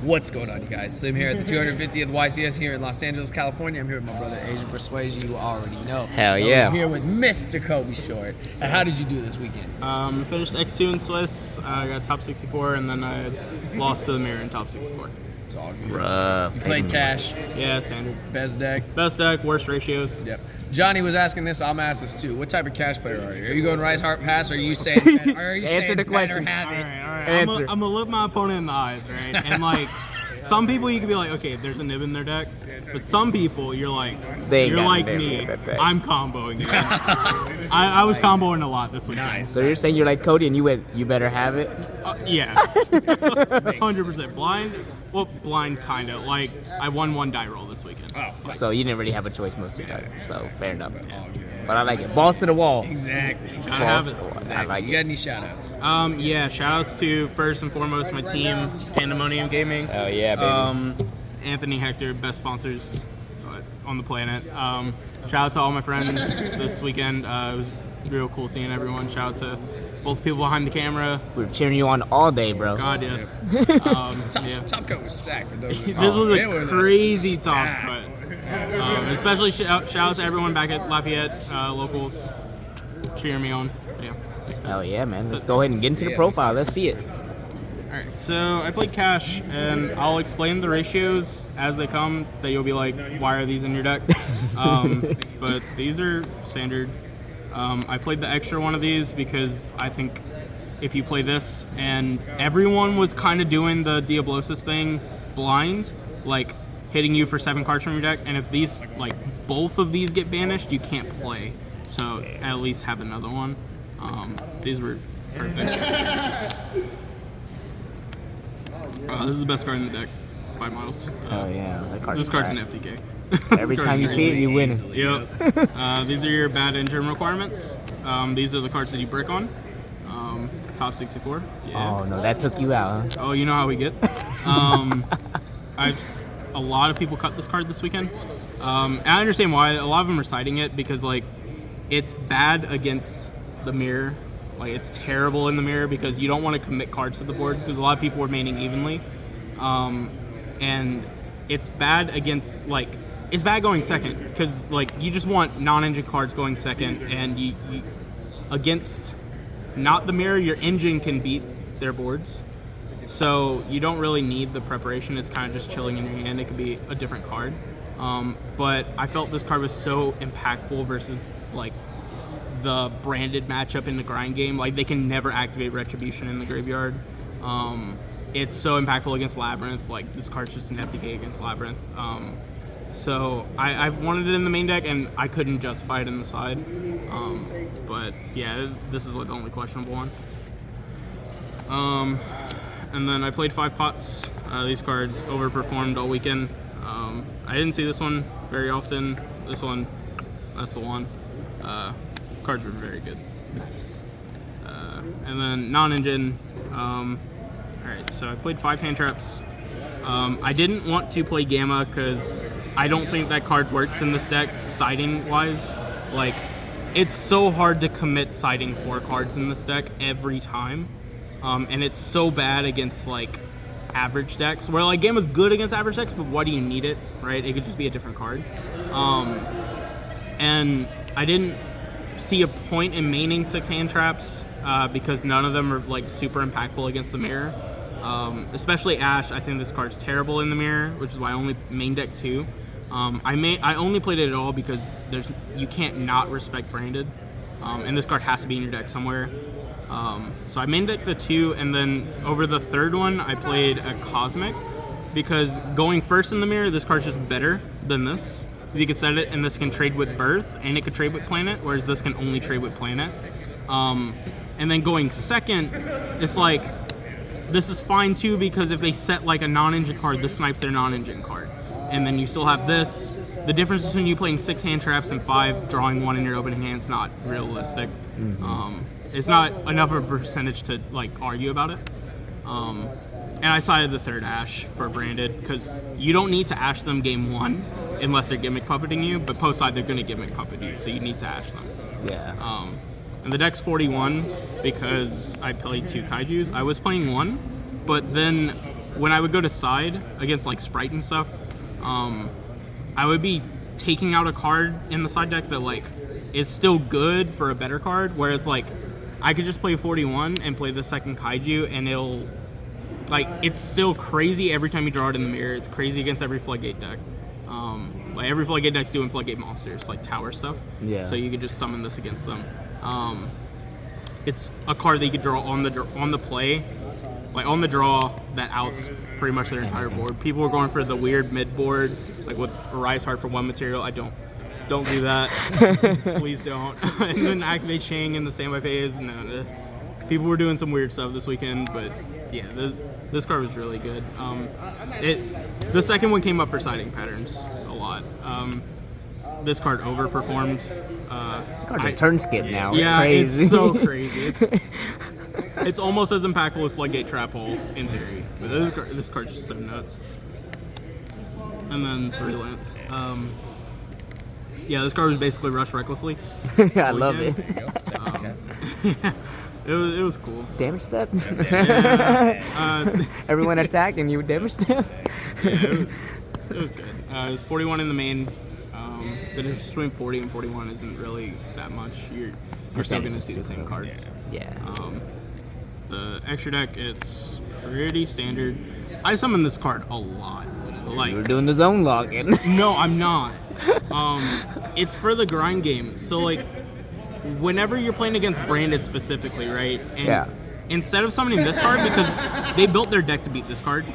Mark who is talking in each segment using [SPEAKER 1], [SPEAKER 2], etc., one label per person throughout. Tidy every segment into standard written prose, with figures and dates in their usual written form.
[SPEAKER 1] What's going on, you guys? So I'm here at the 250th YCS here in Los Angeles, California. I'm here with my brother Asian Persuasion. You already know.
[SPEAKER 2] Hell yeah.
[SPEAKER 1] I'm here with Mr. Kobe Short. And how did you do this weekend?
[SPEAKER 3] Finished X2 in Swiss. I got top 64, and then I lost to the mirror in top 64.
[SPEAKER 1] It's all good.
[SPEAKER 2] Rough.
[SPEAKER 1] You played cash,
[SPEAKER 3] Yeah, standard.
[SPEAKER 1] best deck.
[SPEAKER 3] Best deck, worst ratios.
[SPEAKER 1] Yep. Johnny was asking this. I'm asking this too. What type of cash player are you? Are you going Rise Heart Pass? Or are you saying? Are you
[SPEAKER 2] Answer
[SPEAKER 1] saying
[SPEAKER 2] the question.
[SPEAKER 1] better have
[SPEAKER 3] All
[SPEAKER 1] it?
[SPEAKER 3] right.
[SPEAKER 2] Answer.
[SPEAKER 3] I'm gonna look my opponent in the eyes, right? And like, some people you can be like, okay, there's a nib in their deck, but some people you're like,
[SPEAKER 2] They ain't
[SPEAKER 3] you're
[SPEAKER 2] got a
[SPEAKER 3] like
[SPEAKER 2] nib
[SPEAKER 3] me.
[SPEAKER 2] in that deck.
[SPEAKER 3] I'm comboing. I was comboing a lot this weekend.
[SPEAKER 1] Nice.
[SPEAKER 2] So you're saying you're like Cody and you went, you better have it?
[SPEAKER 3] Yeah, 100% blind. Well, blind kind of. Like, I won one die roll this weekend.
[SPEAKER 1] Oh,
[SPEAKER 2] So you didn't really have a choice most of the time. So fair enough. But I like it. Balls to the wall.
[SPEAKER 1] exactly.
[SPEAKER 3] Gotta have it.
[SPEAKER 1] Exactly.
[SPEAKER 2] I like
[SPEAKER 1] You
[SPEAKER 2] it.
[SPEAKER 1] got any shout outs?
[SPEAKER 3] Yeah, shoutouts to first and foremost my team, Pandemonium Gaming.
[SPEAKER 2] Oh yeah, baby.
[SPEAKER 3] Anthony, Hector, best sponsors on the planet. Shout out to all my friends this weekend. It was real cool seeing everyone. Shout out to both people behind the camera.
[SPEAKER 2] We were cheering you on all day, bro.
[SPEAKER 3] God, yes.
[SPEAKER 1] Top cut was stacked for those.
[SPEAKER 3] This was
[SPEAKER 1] It
[SPEAKER 3] a crazy top
[SPEAKER 1] stacked.
[SPEAKER 3] cut. Especially shout out to everyone back at Lafayette, locals, cheering me on. Yeah.
[SPEAKER 2] Hell yeah, man. Let's go ahead and get into the profile. Let's see it.
[SPEAKER 3] Alright, so I played cash, and I'll explain the ratios as they come, that you'll be like, why are these in your deck? But these are standard. I played the extra one of these because I think if you play this, and everyone was kind of doing the Diablosis thing blind, like hitting you for 7 cards from your deck, and if these, like, both of these get banished, you can't play. So at least have another one. These were perfect. This is the best card in the deck by models.
[SPEAKER 2] Oh yeah. That card's
[SPEAKER 3] This card's an
[SPEAKER 2] crack.
[SPEAKER 3] FTK.
[SPEAKER 2] Every time you see it, you win.
[SPEAKER 3] Yep. These are your bad engine requirements. These are the cards that you brick on. Top 64. Yeah.
[SPEAKER 2] Oh no, that took you out, huh?
[SPEAKER 3] Oh, you know how we get. A lot of people cut this card this weekend. And I understand why. A lot of them are citing it because, like, it's bad against the mirror. Like, it's terrible in the mirror because you don't want to commit cards to the board because a lot of people were maining evenly. And it's bad against, like, it's bad going second because, like, you just want non-engine cards going second, and you against not the mirror, your engine can beat their boards. So you don't really need the preparation. It's kind of just chilling in your hand. It could be a different card. But I felt this card was so impactful versus, like, the branded matchup in the grind game. Like, they can never activate Retribution in the graveyard. It's so impactful against Labyrinth. Like, this card's just an FTK against Labyrinth. So I wanted it in the main deck, and I couldn't justify it in the side. But yeah, this is like the only questionable one. And then I played 5 pots. These cards overperformed all weekend. I didn't see this one very often. This one, that's the one. Cards were very good.
[SPEAKER 2] Nice.
[SPEAKER 3] And then non-engine. Alright, so I played 5 hand traps. I didn't want to play Gamma because I don't think that card works in this deck siding wise. Like, it's so hard to commit siding 4 cards in this deck every time. And it's so bad against, like, average decks. Where, like, Gamma's good against average decks, but why do you need it, right? It could just be a different card. And I didn't see a point in maining 6 hand traps because none of them are, like, super impactful against the mirror. Especially Ash, I think this card's terrible in the mirror, which is why I only main deck 2. I only played it at all because you can't not respect branded, and this card has to be in your deck somewhere. So I main decked the 2, and then over the third one I played a Cosmic because going first in the mirror, this card's just better than this. Because you can set it, and this can trade with Birth, and it can trade with Planet, whereas this can only trade with Planet. And then going second, it's like, this is fine too because if they set like a non-engine card, this snipes their non-engine card. And then you still have this. The difference between you playing 6 hand traps and 5 drawing 1 in your opening hand is not realistic. It's not enough of a percentage to, like, argue about it. And I sided the third Ash for branded because you don't need to Ash them game 1 unless they're gimmick puppeting you, but post side they're gonna gimmick puppet you, so you need to Ash them.
[SPEAKER 2] Yeah.
[SPEAKER 3] And the deck's 41 because I played 2 Kaijus. I was playing 1, but then when I would go to side against like Sprite and stuff, I would be taking out a card in the side deck that like is still good for a better card, whereas like I could just play 41 and play the second Kaiju, and it'll like it's still crazy every time you draw it in the mirror. It's crazy against every Floodgate deck. Like every Floodgate deck's doing Floodgate monsters, like tower stuff.
[SPEAKER 2] Yeah.
[SPEAKER 3] So you could just summon this against them. It's a card that you could draw on the play, like on the draw, that outs pretty much their entire board. People were going for the weird mid board, like with a Rise Heart for 1 material. I don't do that. Please don't. And then activate Shang in the standby phase. No, people were doing some weird stuff this weekend, but yeah, this card was really good. The second one came up for siding patterns a lot. This card overperformed.
[SPEAKER 2] Cards are turn skip now. It's
[SPEAKER 3] Yeah,
[SPEAKER 2] crazy.
[SPEAKER 3] it's so crazy. It's almost as impactful as Floodgate Trap Hole in theory, but this card's just so nuts. And then 3 Lance. Yeah, this card was basically Rush Recklessly.
[SPEAKER 2] I love it.
[SPEAKER 3] Yeah, it was cool.
[SPEAKER 2] Damage step.
[SPEAKER 3] Yeah,
[SPEAKER 2] Everyone attacked and you would damage step.
[SPEAKER 3] yeah, it was good. It was 41 in the main. The difference between 40 and 41 isn't really that much. You're still going to see the same cards.
[SPEAKER 2] Yeah.
[SPEAKER 3] The extra deck, it's pretty standard. I summon this card a lot. Like,
[SPEAKER 2] We're doing the zone login.
[SPEAKER 3] no, I'm not. It's for the grind game. So like, whenever you're playing against Branded specifically, right? And
[SPEAKER 2] Yeah.
[SPEAKER 3] Instead of summoning this card, because they built their deck to beat this card,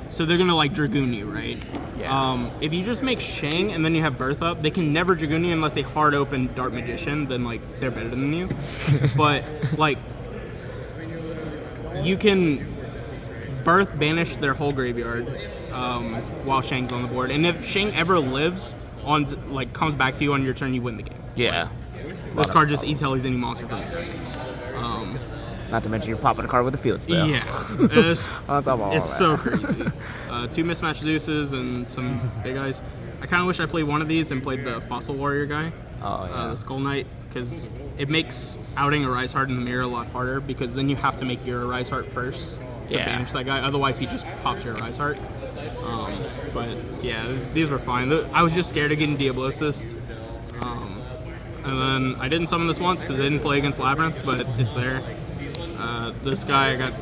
[SPEAKER 3] so they're gonna like Dragoon you, right?
[SPEAKER 2] Yeah.
[SPEAKER 3] If you just make Shang and then you have Birth Up, they can never Dragoon you unless they hard open Dart Magician. Then like they're better than you. But like, you can Birth banish their whole graveyard while Shang's on the board, and if Shang ever lives on like comes back to you on your turn, you win the game.
[SPEAKER 2] Yeah.
[SPEAKER 3] This card just e-tellies any monster from your deck.
[SPEAKER 2] Not to mention you're popping a card with a field spell.
[SPEAKER 3] Yeah, it's,
[SPEAKER 2] On top of all
[SPEAKER 3] it's
[SPEAKER 2] that.
[SPEAKER 3] so crazy. 2 mismatched Zeuses and some big eyes. I kind of wish I played one of these and played the Fossil Warrior guy,
[SPEAKER 2] Oh, yeah.
[SPEAKER 3] the Skull Knight, because it makes outing a Rise Heart in the mirror a lot harder, because then you have to make your Rise Heart first to
[SPEAKER 2] Yeah.
[SPEAKER 3] banish that guy. Otherwise, he just pops your Rise Heart. But yeah, these were fine. I was just scared of getting Diablosis. And then I didn't summon this once because I didn't play against Labyrinth, but it's there. This guy got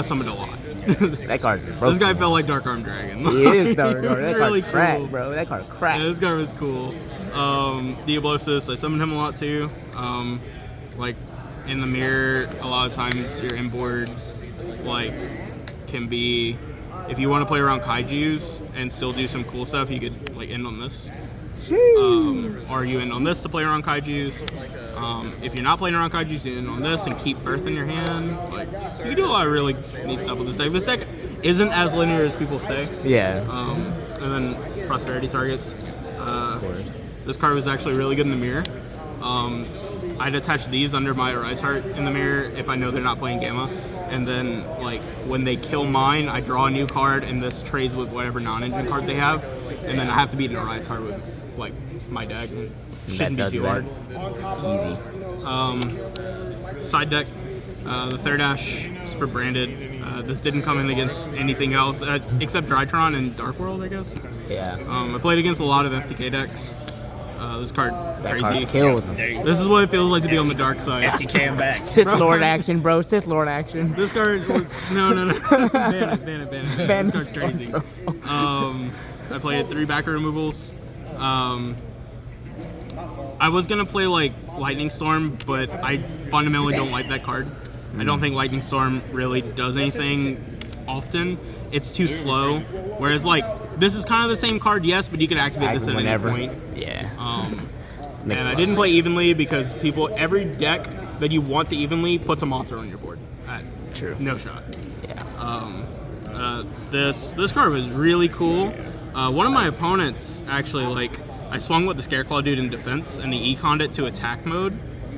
[SPEAKER 3] summoned a lot.
[SPEAKER 2] That card's broken.
[SPEAKER 3] This guy felt like Dark Arm Dragon.
[SPEAKER 2] He is Dark Arm. That
[SPEAKER 3] It's really
[SPEAKER 2] card's crack,
[SPEAKER 3] cool.
[SPEAKER 2] bro. That card crack.
[SPEAKER 3] Yeah, this guy was cool. Diablosis, I summoned him a lot too. Like in the mirror, a lot of times your inboard like can be, if you want to play around Kaijus and still do some cool stuff, you could like end on this. Or you end on this to play around Kaijus. If you're not playing around Kaijus, you end on this and keep Birth in your hand. Like, you can do a lot of really neat stuff with this deck. This deck isn't as linear as people say.
[SPEAKER 2] Yeah.
[SPEAKER 3] And then Prosperity Targets.
[SPEAKER 2] Of course.
[SPEAKER 3] This card was actually really good in the mirror. I'd attach these under my Rise Heart in the mirror if I know they're not playing Gamma. And then, like, when they kill mine, I draw a new card, and this trades with whatever non-engine card they have. And then I have to beat an Rise Heart with, like, my deck. And shouldn't be
[SPEAKER 2] does
[SPEAKER 3] too
[SPEAKER 2] that.
[SPEAKER 3] hard.
[SPEAKER 2] Easy.
[SPEAKER 3] Side deck, the third Ash is for Branded. This didn't come in against anything else, except Drytron and Dark World, I guess.
[SPEAKER 2] Yeah.
[SPEAKER 3] I played against a lot of FTK decks. This card,
[SPEAKER 2] That
[SPEAKER 3] crazy.
[SPEAKER 2] card kills him.
[SPEAKER 3] This is what it feels like to be on the dark side.
[SPEAKER 1] FTK back.
[SPEAKER 2] Sith Lord action, bro. Sith Lord action.
[SPEAKER 3] This card, no. ban it.
[SPEAKER 2] Ban
[SPEAKER 3] This card's crazy.
[SPEAKER 2] also.
[SPEAKER 3] I played 3 backer removals. I was gonna play like Lightning Storm, but I fundamentally don't like that card. I don't think Lightning Storm really does anything often. It's too slow. Whereas like this is kind of the same card, yes, but you can activate this at
[SPEAKER 2] Whenever.
[SPEAKER 3] any point.
[SPEAKER 2] Yeah.
[SPEAKER 3] And
[SPEAKER 2] Makes
[SPEAKER 3] I
[SPEAKER 2] sense.
[SPEAKER 3] didn't play evenly because every deck that you want to evenly puts a monster on your board.
[SPEAKER 2] True.
[SPEAKER 3] No shot.
[SPEAKER 2] Yeah.
[SPEAKER 3] This card was really cool. One of my opponents actually, like, I swung with the Scareclaw dude in defense, and he econned it to attack mode,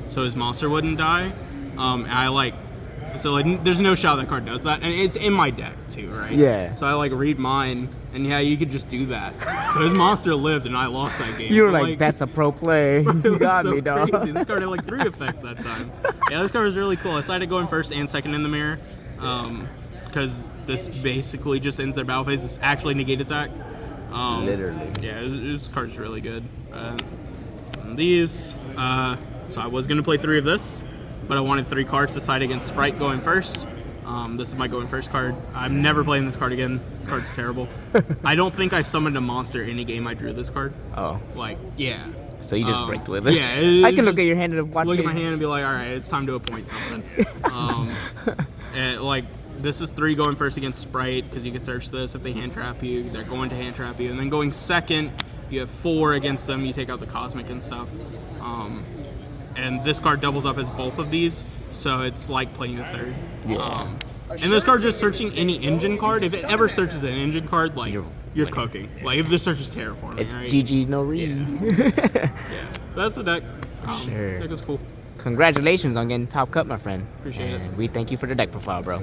[SPEAKER 3] so his monster wouldn't die. And there's no shot that card does that, and it's in my deck too, right?
[SPEAKER 2] Yeah.
[SPEAKER 3] So I like read mine, and yeah, you could just do that. So his monster lived, and I lost that game.
[SPEAKER 2] You were
[SPEAKER 3] But,
[SPEAKER 2] like, that's a pro play.
[SPEAKER 3] it
[SPEAKER 2] You
[SPEAKER 3] was
[SPEAKER 2] got
[SPEAKER 3] so
[SPEAKER 2] me, dog.
[SPEAKER 3] crazy. This card had like 3 effects that time. Yeah, this card was really cool. I decided going first and second in the mirror because this basically just ends their battle phase. It's actually negate attack.
[SPEAKER 2] Literally.
[SPEAKER 3] Yeah, this card's really good. And these, so I was gonna play 3 of this, but I wanted 3 cards to side against Sprite going first. This is my going first card. I'm never playing this card again. This card's terrible. I don't think I summoned a monster any game I drew this card.
[SPEAKER 2] Oh.
[SPEAKER 3] Like, yeah.
[SPEAKER 2] So you just break with it?
[SPEAKER 3] Yeah.
[SPEAKER 2] I can look at your hand and watch
[SPEAKER 3] Look
[SPEAKER 2] it.
[SPEAKER 3] at my hand and be like, all right, it's time to appoint something. And, like, this is 3 going first against Sprite, because you can search this. If they hand trap you, they're going to hand trap you. And then going second, you have 4 against them. You take out the Cosmic and stuff. And this card doubles up as both of these, so it's like playing a 3rd.
[SPEAKER 2] Yeah.
[SPEAKER 3] And this card just searching any engine card. If it ever searches an engine card, like, you're
[SPEAKER 2] winning.
[SPEAKER 3] cooking. Like, if this searches Terraforming,
[SPEAKER 2] It's
[SPEAKER 3] right?
[SPEAKER 2] GG's no reason.
[SPEAKER 3] Yeah. That's the deck.
[SPEAKER 2] Sure.
[SPEAKER 3] Deck is cool.
[SPEAKER 2] Congratulations on getting top cut, my friend.
[SPEAKER 3] Appreciate it.
[SPEAKER 2] And we thank you for the deck profile, bro.